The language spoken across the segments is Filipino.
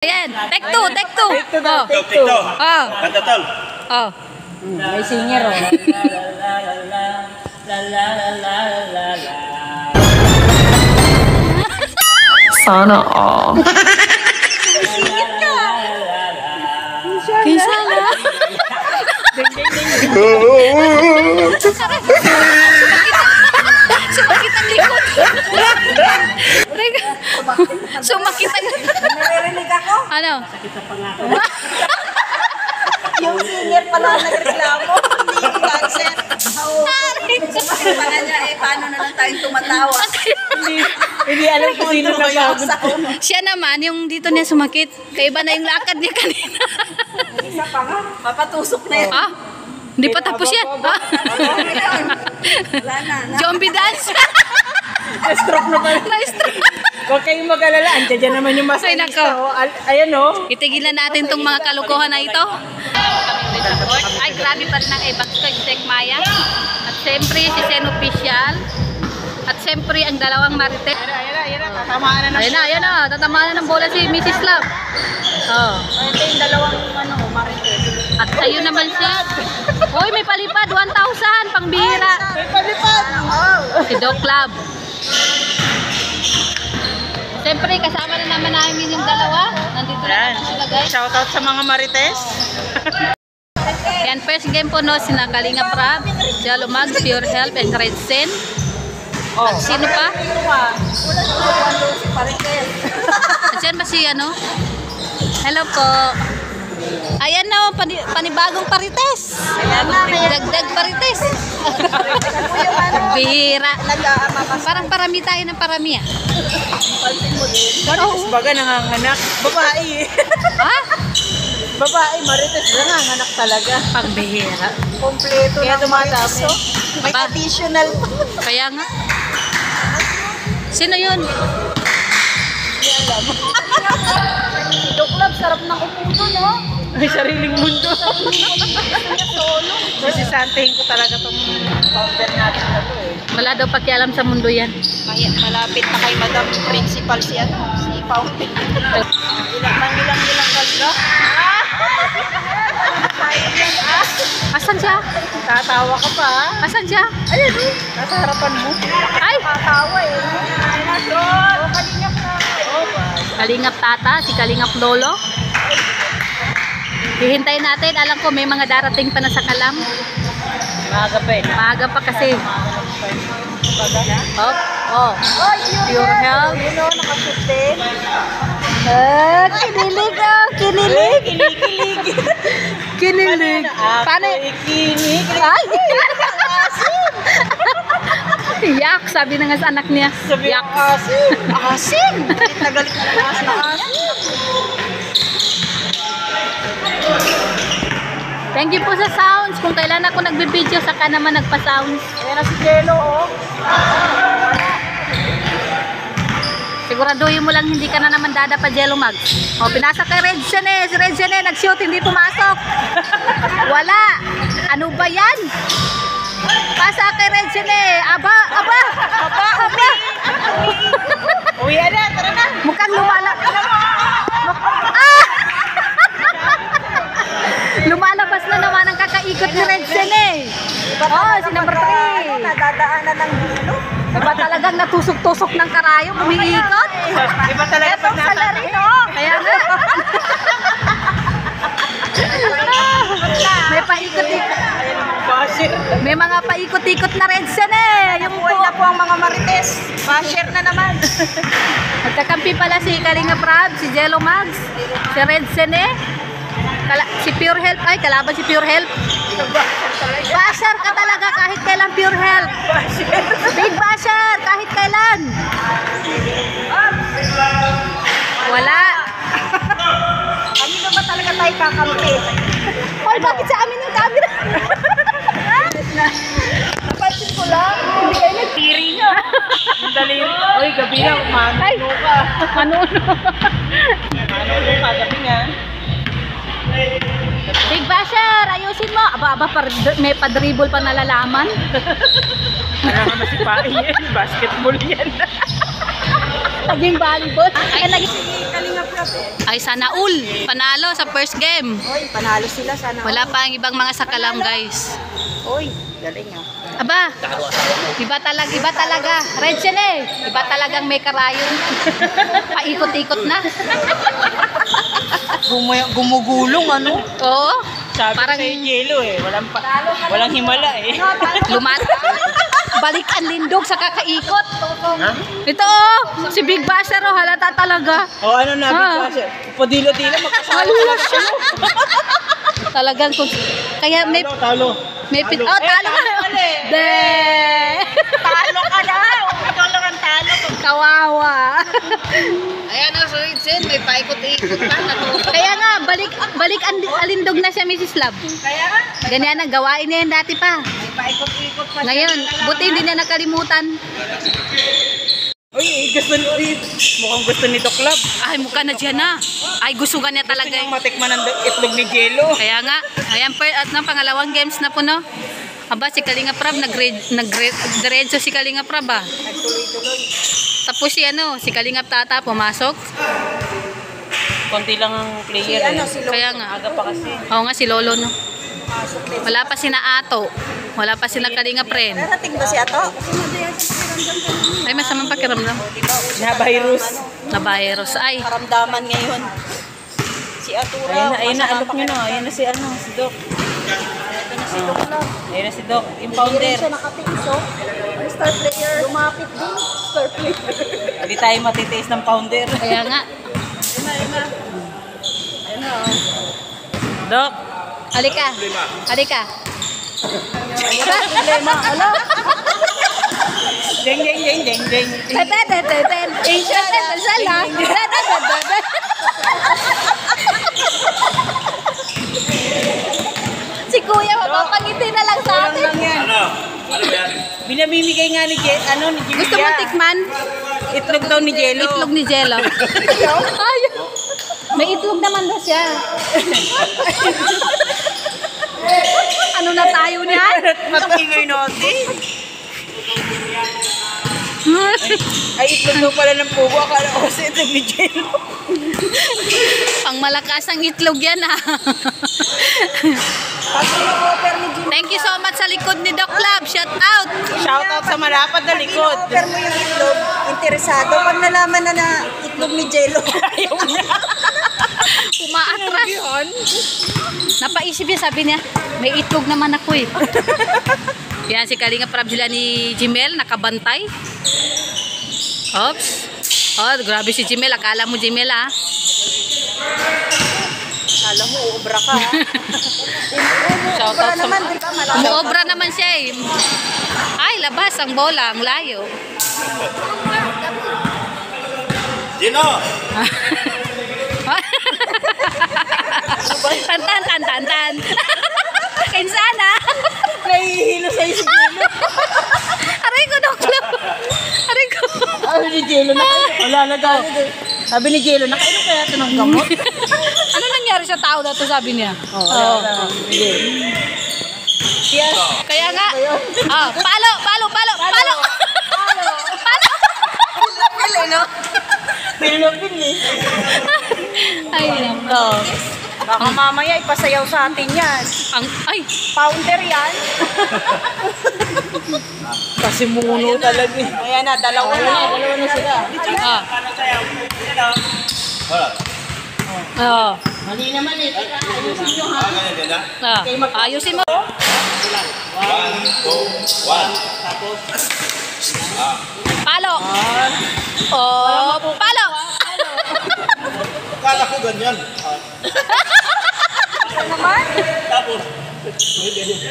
Ayan, take two. Oh. TikTok. Oh. Kanta tol. Oh. May singer oh. Sana all. Kisala. Sumakit ang likod. Sumakit ang likod. Naririnig ako. Ano? Yung singer pala nagreklamo. Hindi yung dancer. Sumakit pa nga niya paano na lang tayong tumatawa. Hindi alam kung sino nagagod. Siya naman, yung dito niya sumakit. Kaiba na yung lakad niya kanina. Isa pa nga. Papatusok na yun. Ah? Hindi pa tapos yan. Ah? Wala na. Zombie dance. Na-stroke na pala. Na-stroke. Huwag kayong mag-alala. Andiyan naman yung Ay, masayista. nako. Ayan o. Itigilan natin tong mga kalukuhan na ito. Ay, grabe pa rin ang Evax ko, si Tek Maya. At siyempre, si Sen Official. At siyempre, ang dalawang Marites. Ayan na. Tatamaan na Ayan na. Tatamaan na ng bola si Mrs. Love. Oh. Ito yung dalawang marites. At sa'yo naman siya. Hoy, may palipad. 1,000. Pangbihira. May palipad. Si Doc Club. Siyempre, kasama na naman namin yung dalawa. Nandito na naman sila, guys. Shoutout sa mga marites. Yan, first game po, no, sina Kalinga Prab, Jalomag, Pure Health, and Red Sen. At sino pa? Diyan ba si ano? Hello po. Ayan na, panibagong parites. Dagdag parites. Bihira. Parang parami tayo ng parami ah. Baga nanganganak. Babae. Ha? Babae, marites. Nanganganak talaga. Pangbihira. Kompleto Kaya ng dumadami. marites. May Ba? additional pa. Kaya nga. Sino yun? Doklab, sarap ng upudo, no? May sariling mundo. Sisisantihin ko talaga itong founder natin na to eh. Wala daw pakialam sa mundo yan. Malapit na kay Madam Principal si Fountain. Ilang kalga. Asan siya? Tatawa ka pa ha? Asan siya? Ayan o. Nasa harapan mo. Ay! Tatawa eh. Kalingap na. Kalingap tata, si Kalingap lolo. Hihintayin natin. Alam ko may mga darating pa na sa Kalam. Maaga pa eh. Maaga pa kasi. Oh, oh. Pure Health. You know, nakashoot din. Kinilig oh, kinilig. Kinikilig. Kinilig. Paano? Ikinig. Ay! Yak, sabi na nga sa anak niya. Sabi Yak. ang asin. Asin! Galit na galit na asin. Thank you po sa sounds. Kung kailan ako nagbibideo, saka naman nagpa-sounds. Ayan na si Jello oh. Siguraduhin mo lang hindi ka na naman dada pa Jello Mag. O, pinasa kay Redsen eh. Si Redsen eh, nag-shoot, hindi pumasok. Wala. Ano ba yan? Pasa kay Redsen eh. Aba. Uwi na, tara na. Mukhang lumalabas. Ah! Lumalabas na naman ang kakaikot ni Redsen eh. Oh, si number 3. Nadadaanan ng hilo. Diba talagang natusok-tusok ng karayong, umiikot? Iba talaga pag Salary, no? Kaya nga. May paikot-ikot. Basher. May mga paikot-ikot na Redsen eh. Yung Buhay na po ang mga marites. Pa-share na naman. Nagkakampi pala si Kalinga Prab, si Jello Mags, si Redsen eh. Si Pure Health, ay kalaban si Pure Health. Basher ka talaga kahit kailan Pure Health. Big basher kahit kailan. Wala. Kami na ba talaga tayo kakampi? Hoy, bakit sa amin yung camera? Napansin ko lang. Hindi kayo nagtiri nyo. Ang daliri. Uy, gabi na. Manuno ka. Manuno. Manuno ka, gabi nga. Big basher, ayusin mo. Aba, may pa-dribble pa nalalaman. Ano nga masipain yan? Basketball yan. Naging volleyball. Ay, naging... Kalinga Ay, sana all. Panalo sa first game. Oy, panalo sila sana. Wala pa ang ibang mga sakalam, guys. Oy, galing ah. Aba, iba talaga. Red Sene, iba talagang may karayon. Paikot-ikot na. Gumugulong ano? Oo. Sabi Parang- ko sa'yo, Jello eh. Walang himala eh. Balik ang lindog sa kakaikot. Ito oh, si Big Basher oh, halata talaga. O ano na, padilo-dilo, magkasalo lang siya. Talagang kaya may Talo. pit. Oh, talo ka. De. Talo ka na. Ikaw lang ang talo. Kawawa. Ayan o, Sid, may paikot-ikot pa. Kaya nga balik ang alindog na siya, Mrs. Love. Kaya nga, Ganyan ang gawain niya yan dati pa. may paikot-ikot pa. Ngayon, buti hindi na nakalimutan. Uy, mukhang gusto ni Doc Love. Ay, mukha na dyan na. Ay, gusto ka niya Gusto talaga. niyang matikman ang itlog ni Jello. Kaya nga, ayan at ng pangalawang games na po, no? Aba, si Kalinga Prab, diretso si Kalinga Prab, ah. Tapos si Kalinga Tata, pumasok. Konti lang ang player eh. Kaya nga. Aga pa kasi. Oo nga, si Lolo, no? Wala pa si na Ato. Wala pa si na Kalinga Pren. Narating ba si Ato? Ay, masamang pakiramdam. Na virus. Na virus. Ay, Karamdaman ngayon. Si Atura. Ayun na, alok nyo na. Ayun na si Doc. Ayun na si Doc, yung founder. Siya nakatingso. Star player. Lumapit din. Star player. Hindi tayo matitiis ng founder. kaya nga. Doc, Halika. Halika. Problema. Ala. ding ding ding ding ding. Si Kuya, mapapangiti na lang sa atin. Lang yan. Binamimigay nga ni Jimmy. Gusto mo tikman? Itlog daw ni Jello. Itlog ni Jello. Ay, may itlog naman daw siya. Ano na tayo niyan? Matingay natin. Ay, itlog daw pala ng pugo. Akala ko kasi itlog ni Jello. Pang malakas ang itlog yan, ha. Thank you so much sa likod ni Doc Love. Shout out. Shout out sa malapad na likod. Offer mo yung itlog. Interesado. Pag nalaman na itlog ni Jello. Ayaw niya. Umaatras. Napaisip niya, sabi niya, may itlog naman ako eh. Yan, si Kalinga Prab sila ni Jimel, nakabantay. Oops. Oh, grabe si Jimel. Akala mo Jimel, ah. Alam mo, uubra ka. Shout Uubra out sa naman, di ba? Malaki. Umuobra naman siya eh. Ay, labas ang bola, ang layo. Gino! Tantan, tantan, tan. Kinsana. Nahihilo sa'yo si Jello. Aray ko, Doc Love. Aray ko. Sabi ni Jello, wala na daw. Sabi ni Jello, nakainom kaya ito ng gamot? Ano nangyari sa tao na to, sabi niya? Oo. Yes. Kaya nga. Ah, palo, palo, palo, palo. Palo. Pili, no? Pilopin eh. Ay, nako. Baka mamaya ipasayaw sa atin yan. Ay, Founder yan. Kasi muno talaga eh. Ayan na, dalawa na. Dalawa na sila. ah. Wala. Oh. Mali naman eh. Ayusin nyo ha. Ganyan din na. Ah. Ayusin mo. 1, 2, 1. Tapos, Palo. Oh, palo. Kala ko ganyan. Naman? Tapos.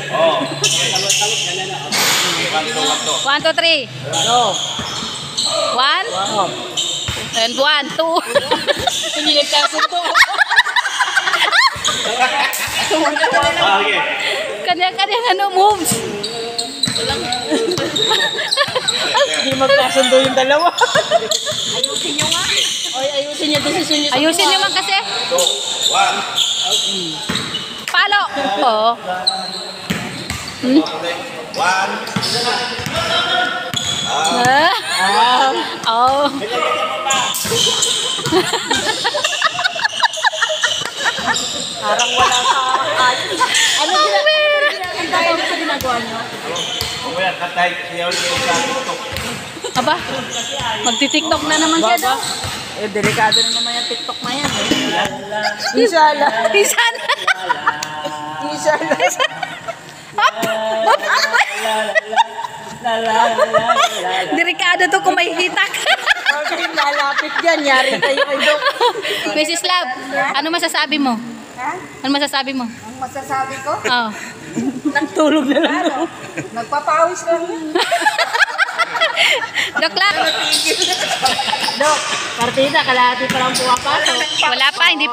Oh. Tapos ganyan na. 1, 2, 3. no. 1. And 1, 2. Hindi nagkasundo. Okay. Kanya-kanya ano moves. Hindi magkasundo yung dalawa. Ayusin nyo nga. Oy, ayusin niya desisyon niya. Ayusin niyo man kasi. 2, 1. Palo. Oo. 1. Ah. Oh. Parang wala sa ayos. Ano ginagawa niyo? Mamaya katay siya ulit sa TikTok. Aba, magti-tiktok na naman siya daw. Eh, delikado na naman yung TikTok na yan. Inshallah. Minsan. Inshallah. Delikado to kung may hitak. Okay, lalapit dyan. Yari tayo kay Doc. Mrs. Love, ano masasabi mo? Ano masasabi mo? Ang masasabi ko, Oh. Nagtulog na lang. nagpapawis lang yun. Doc Love, Doc, partida, kalahati pa lang pumapasok. wala pa, hindi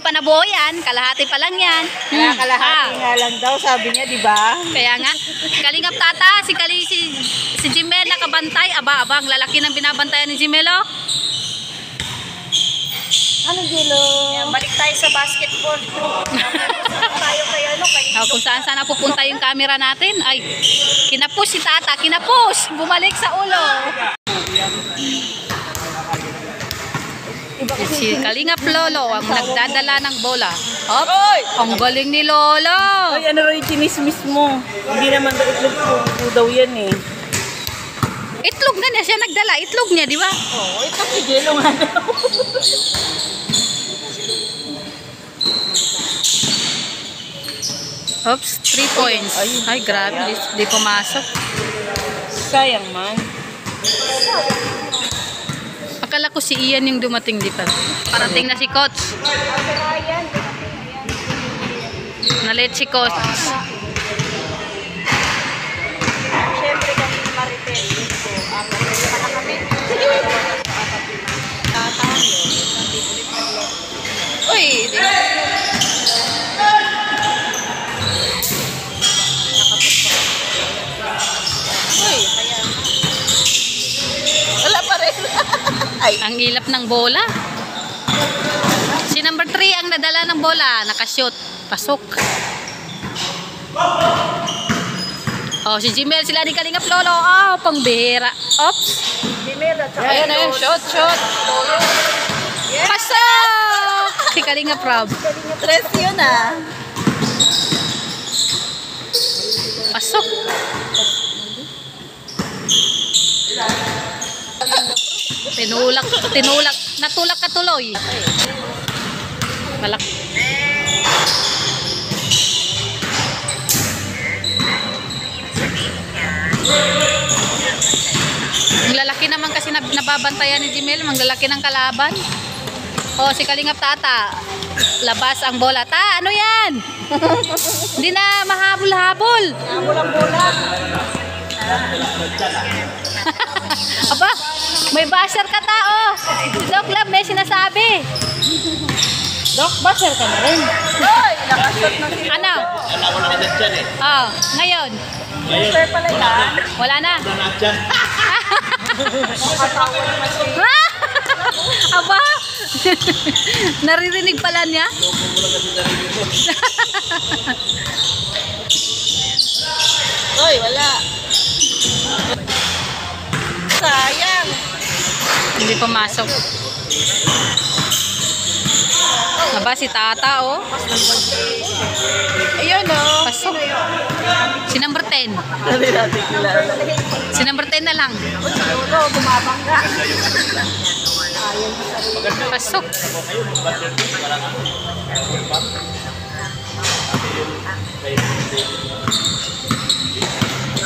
pa nabuo yan. Kalahati pa lang yan. Kaya kalahati nga lang daw, sabi niya, di ba? Kaya nga, Kalingap Tata, si Jimel nakabantay. Aba, ang lalaki ng binabantayan ni Jimel, oh. Ano, Jelo? Balik tayo sa basketball. tayo kay Kung saan pupunta yung camera natin. Ay, kinapos si Tata, kinapos. Bumalik sa ulo. Si Kalingap Lolo ang nagdadala ng bola. Hop, ang galing ni Lolo. Ay, ano rin chinismis mo? Hindi naman daw itlog po daw yan eh. Itlog na niya siya nagdala. Itlog niya, di ba? Oo, ito si Jelo nga daw. Oops, 3 points. Ay, grabe. Di pumasok. Sayang man. Akala ko si Ian yung dumating di pa. Parating na si Coach. Nalit si Coach. Siyempre kami Marites. Uy, Wala pa rin. Ay, ang ilap ng bola. Si number 3 ang nadala ng bola. Nakashoot. Pasok. Oh, si Jimel sila ni Kalingap Lolo. Oh, pangbihira. Oops. Ayun, ayun. Shot. Pasok! Si Kalingap Rob. tres yun ah. Pasok. Tinulak. Natulak ka tuloy. Malak. Ang lalaki naman kasi nababantayan ni Jimel, ang lalaki ng kalaban. O, si Kalingap Tata, labas ang bola. Ta, ano yan? Hindi na mahabol-habol. Bulang-bulang. Aba, may basher ka tao. Si Doc Love may sinasabi. Doc, basher ka na rin. Hoy, nakashot na si Ano? Wala ko na dyan eh. Oh, ngayon. Sir pala yan. Wala na. Wala na dyan. Nakatawa naman si Aba, naririnig pala niya. Oy, wala. Sayang. Hindi pumasok. Aba, si Tata, oh. Ayun oh. Pasok. Si number 10. Hindi natin kilala. Si number 10 na lang. Siguro, bumabangga. Pasok.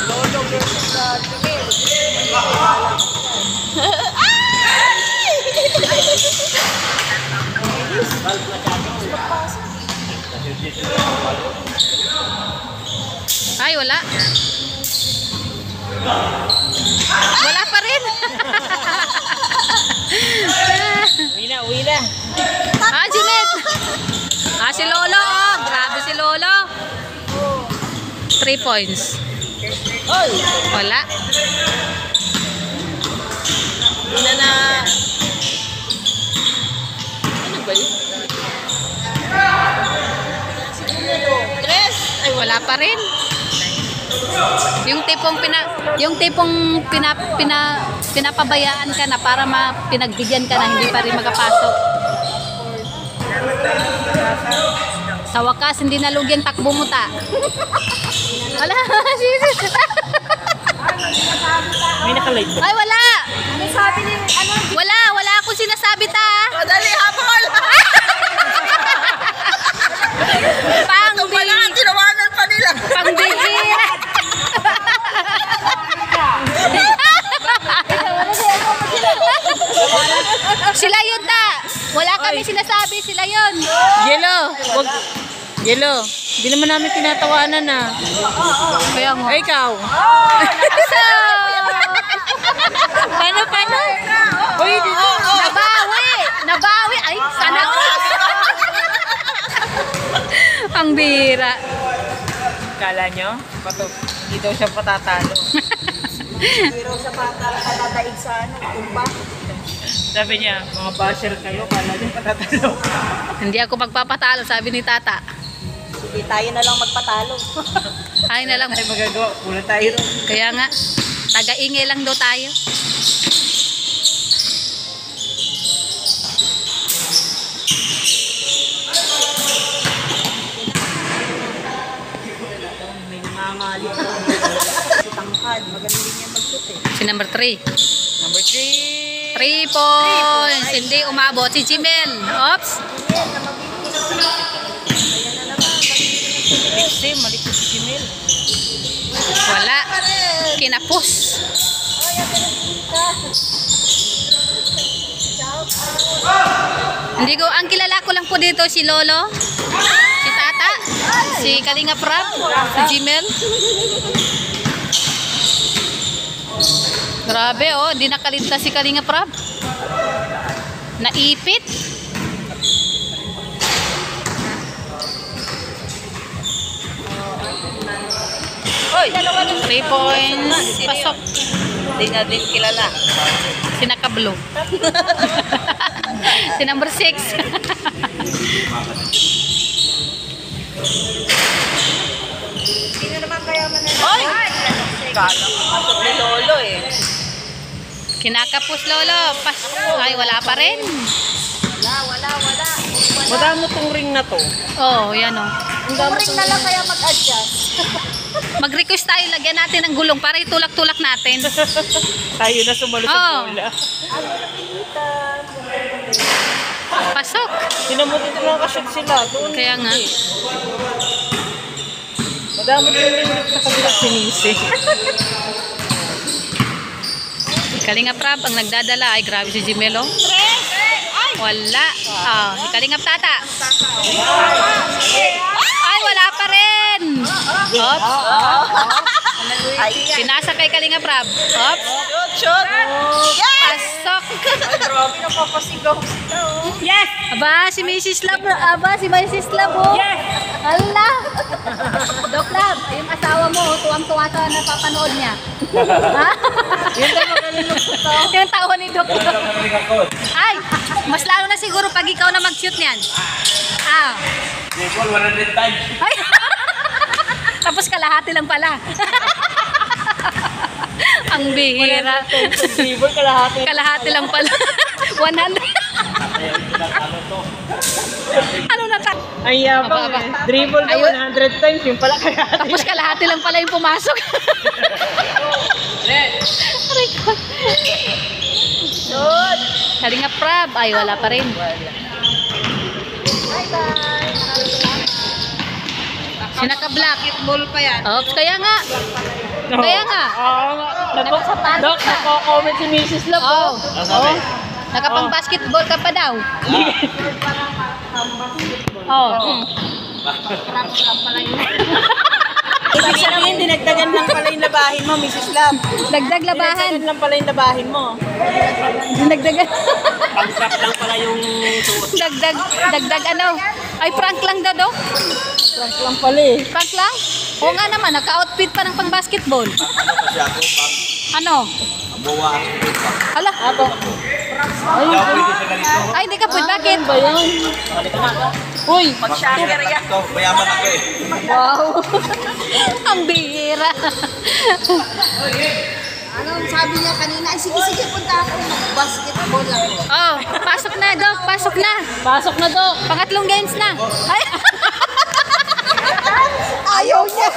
Lolo versus Jimel. Ay, wala. Wala pa rin. Uwi na. Ah, Jimet. Ah, si Lolo. Oh. Grabe si Lolo. 3 points. Oy, Wala. wala na. Ano ba yun? Tres. Ay, wala pa rin. Yung tipong pinapabayaan ka na para pinagbigyan ka na hindi pa rin makapasok. Sa wakas, hindi nalugi ang takbo mo ta. Wala, sis. May nakalive ba? Ay, wala. Ano sabi ni, ano? Wala akong sinasabi ta. O, dali, habol! Ito pala, tinawanan pa nila. Pangbihira. Sila yun ta. Wala kami sinasabi, sila yun. Yelo, wag. Yelo, di naman namin tinatawanan na. Kaya nga. Ay, ikaw. So, Paano? Uy, dito. Nabawi. Ay, sana. Ang bira. Kala nyo? Hindi daw siya patatalo. Pero sa patadaig sa ano, tumba. Sabi niya, mga basher kayo, kala nyo patatalo. Hindi ako magpapatalo, sabi ni Tata. Sige, tayo na lang magpatalo. Ay na lang. Ay, magagawa. Pula tayo ron. Kaya nga, taga-ingay lang daw tayo. May nangangalit ko. Tangkad, magaling din yan mag-shoot eh. Si number 3. Number 3. 3 points. Hindi umabot si Jimel. Oops. Kasi, malikot si Jimel. Wala. Kinapos. Hindi ko, ang kilala ko lang po dito si Lolo, si Tata, si Kalinga Prab, si Jimel. Grabe oh, di nakaligtas si Kalinga Prab. Naipit. Oy! 3 points. Pasok. Hindi na din kilala. Si Nakablo. Si number 6. Sino naman kaya man na? Oy! Kala ko pasok ni Lolo eh. Kinakapos Lolo. Ay, wala pa rin. Wala. Madami tong ring na to. Oh, yan oh. Turing na lang kaya mag-adjust. Mag-request tayo, lagyan natin ng gulong para itulak-tulak natin. Tayo na sumalo sa Oo. bola. Pasok. Sinamuti ito mga kashoot sila. Doon. Kaya nga. Madami tong ring sa kabilang sinisi. Kalinga Prab, ang nagdadala. Ay, grabe si Jimelo. Wala. Ah, si Kalinga Tata. Ay, wala pa rin. Oops. Pinasa kay Kalinga Prab. Oops. Shoot! Pasok. Grabe, napapasigaw sila. Yes! Aba, si Mrs. Love. Aba, si Mrs. Love. Oh. Yes! Hala! Doc Love, yung asawa mo, tuwang-tuwa sa napapanood niya. Ha? Yun na magaling to. Yung tawa ni Doc Love. Ay, mas lalo na siguro pag ikaw na mag-shoot niyan. Ah. Nicole, 100 times. Ay. Tapos kalahati lang pala. Ang bihira. Dribble kalahati. Kalahati lang pala. 100. Ano na ta? Ay, yabang Aba. eh. Dribble na Ayun. 100 times. Yung pala kalahati. Tapos kalahati lang pala yung pumasok. Aray ko. Shoot! Kalinga Prab. Ay, wala pa rin. Bye-bye! Sinaka-black. Basketball pa yan. Oops, kaya nga. No. Kaya nga. Oo nga. Dok, nako-comment si Mrs. Love. Oh. Sabi? Nakapang basketball ka pa daw. Oh. Ibig sabihin, dinagdagan lang pala yung labahin mo, Mrs. Lam. Dagdag labahan. Dinagdagan lang pala yung labahin mo. Dinagdagan. Pag-trap lang pala yung suot. Dagdag ano? Ay, prank lang daw, Dok. Lang lang pala eh. Prank lang? Oo nga naman, naka-outfit pa ng pang-basketball. Kasi ako, pag Ano? buwa ako pa. Hala. Ako. Hindi ako pwede sa ganito. Ay, hindi ka pwede. Bakit? Ba yan? Uy! Mag-shocker yan. Ito, mayaman ako eh. Wow. Ang bihira. Anong sabi niya kanina? Ay, sige, punta ako. Basketball ako. Oh, pasok na, Dok. Pasok na. Pasok na, Dok. Pangatlong games na. Ay. Ayaw niya.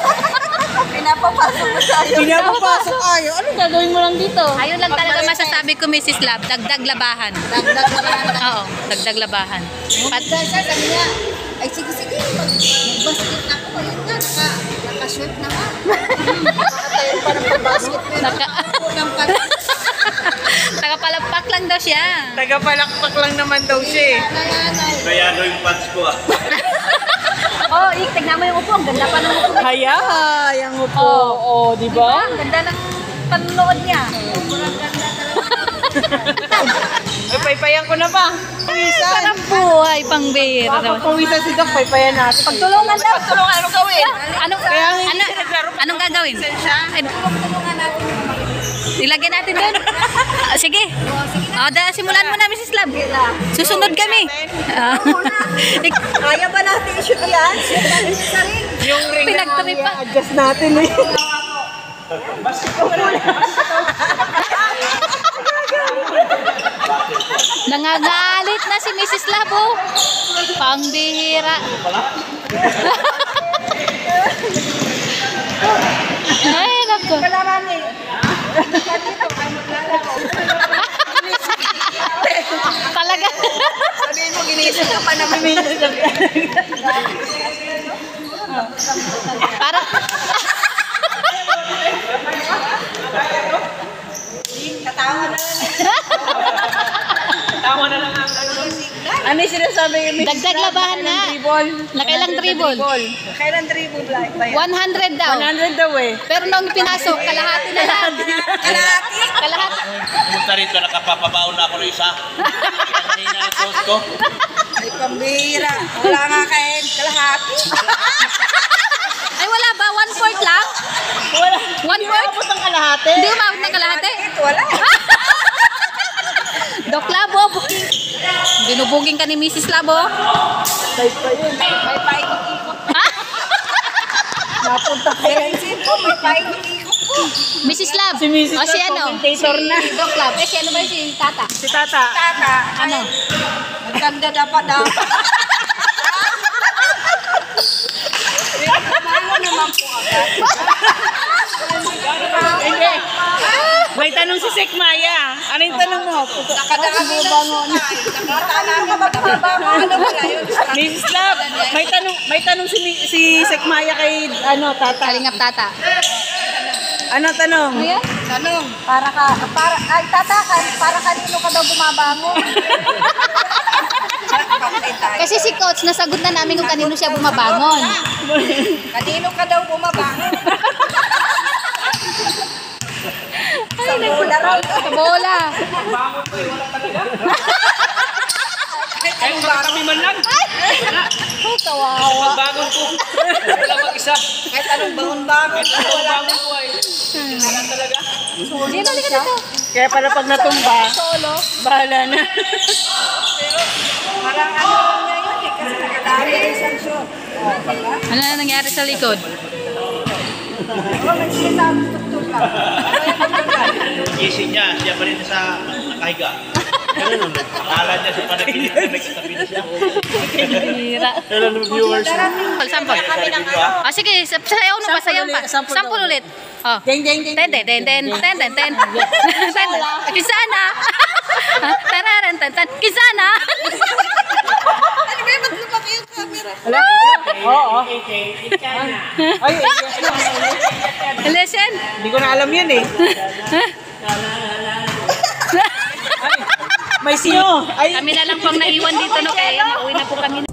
Pinapapasok mo sa ayaw. Pinapapasok ayaw. Anong gagawin mo lang dito? Ayun lang talaga masasabi ko, Mrs. Love. Dagdag labahan. Dagdag na lang. Oo, dagdag labahan. Dahil siya, sabi niya, ay sige, mag-basket ako. Ayun nga, naka-shirt na nga. Nakatayo pa ng basket. Pero kulang pa. Tagapalagpak lang daw siya. Tagapalakpak lang naman daw siya eh. Kaya ano yung pants ko ah. Oh, tignan mo yung upo. Ang ganda pa ng upo. Hayay, ang upo. Oo, di ba? Ang ganda ng panunood niya. Ay, paypayan ko na ba? Pawisan. Sarap buhay, pangbira. Pawisan si Doc, paypayan natin. Pagtulungan daw. Pagtulungan, anong gawin? Anong gagawin? Ay, ilagyan natin doon. Sige. Simulan mo na, Mrs. Love. Susunod kami. Kaya ba natin i-shoot yan? Shoot natin sa ring. Yung ring na Pinagtabi pa. adjust natin eh. Nangagalit na si Mrs. Love. Oh. Pangbihira. Ay, nako. Talaga. Sabihin mo, ginisip ka pa naman. Para Katawa na lang. Tama na lang ang ano yung sinasabi yung dagdag labahan na. Nakailang dribble? Kailan dribble ba yun? 100 daw. 100 daw eh. Pero nung pinasok, kalahati na lang. Kalahati? Kalahati. Pumunta rito, nakapapabaon na ako ng isa. Kanina ang suot ko. Ay, pambihira. Wala nga kain. Kalahati. Ay, wala ba? 1/4 lang? Wala. 1/4? Tapos ang kalahati. Hindi umabot ng kalahati? Wala. Dok Labo. Binubuging ka ni Mrs. Labo. Type pa yun. May paikot-ikot. Napunta kayo. Isip ko, may paikot-ikot. Mrs. Love. Si Mrs. O si Love, ano? commentator na. Si Doc Love. Eh, si ano ba si Tata? Si Tata. Tata. Ano? Maganda dapat daw. Ano naman po agad? Hindi. May tanong si Sek Maya. Ano yung tanong mo? Nakadaan mo bangon. Nakatala ka magbabangon. Ano ba yun? Miss Love, may tanong si Sek Maya kay Tata. Kalingap Tata. Ano tanong? Ano yan? Tanong. Ay, Tata, para kanino ka daw bumabangon? Kasi si Coach, nasagot na namin kung kanino siya bumabangon. Kanino ka daw bumabangon? Sa bola raw. Sa bola. Kahit kami man lang. Ay, kawawa. Magbangon ko. Wala mag-isa. Kahit anong bangon-bangon. Magbangon ko ay. Sino halika dito? Kaya pala pag natumba, Solo. bahala na. Parang ano lang niya yun eh. Kasi nakadali yung isang shot. Diba? Ano na nangyari sa likod? May sinasabi tuk-tuk lang. Gising niya, siya pa rin sa nakahiga. Ganun. Akala niya sa panaginip na nagkatabi na siya. Hira. Hello viewers. Sample. Ah, sige, sayaw na ba? Sayaw pa. Sample ulit. Oh. Ding, ding, ding. Ten. Kisana. Tararan, tan. Kisana. Ano ba yung maglumaki yung camera? Oo. Ay, Listen. hindi ko na alam yun eh. Ay, may sino. Ay, Kami na lang pang naiwan dito, no? Kaya mauwi na po kami.